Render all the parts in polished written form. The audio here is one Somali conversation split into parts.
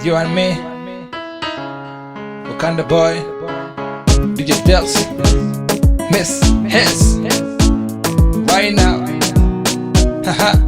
You and me, Wakanda boy, DJ Dels, Miss Hess, right now. Haha.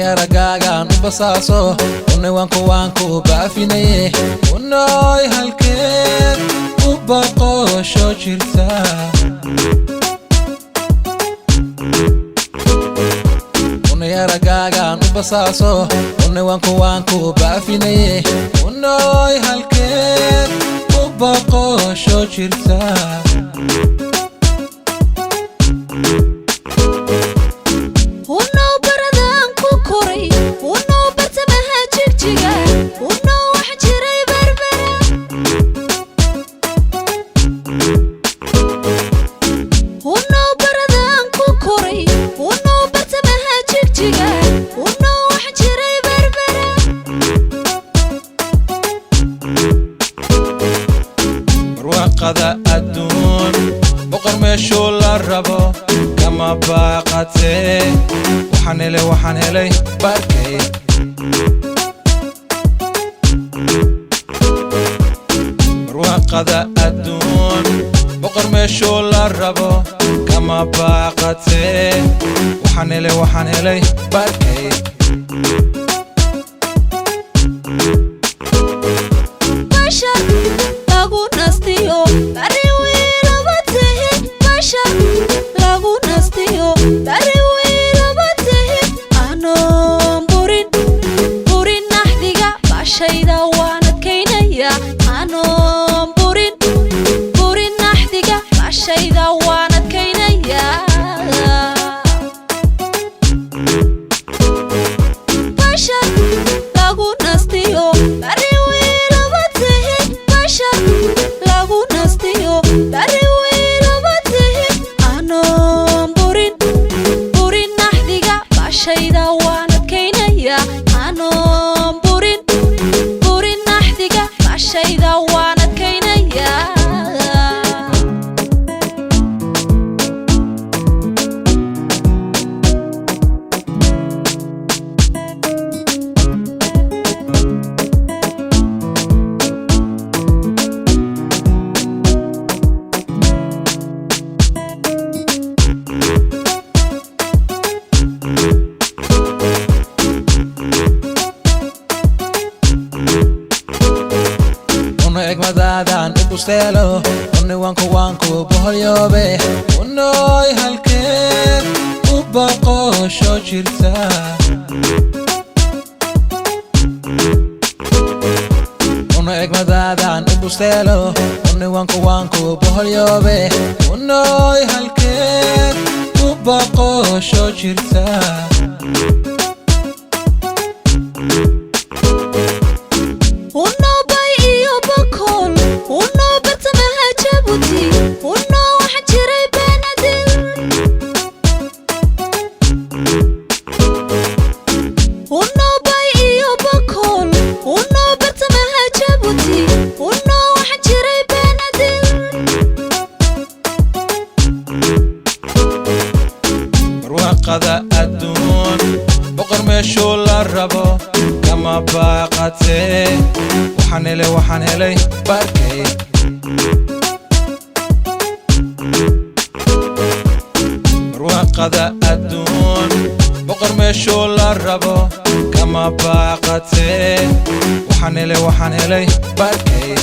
Ragagan basaso unay wanku baafinaye unay halkeed u baqosho jirta unay ragagan basaso unay wanku baafinaye unay halkeed u baqosho jirta قضاء الدون بقر مشو للربو كما باقتي وحنلي بركي روح قضاء الدون بقر مشو للربو كما باقتي وحنلي بركي Madadan ibustelo unay wanku boholyobe unay halkeed u baqosho jirta unay madadan ibustelo unay wanku boholyobe unay halkeed u baqosho jirta قضاء الدون بقر مشو للربو كما باقتي وحنلي بركي روح قضاء الدون بقر مشو للربو كما باقتي وحنلي بركي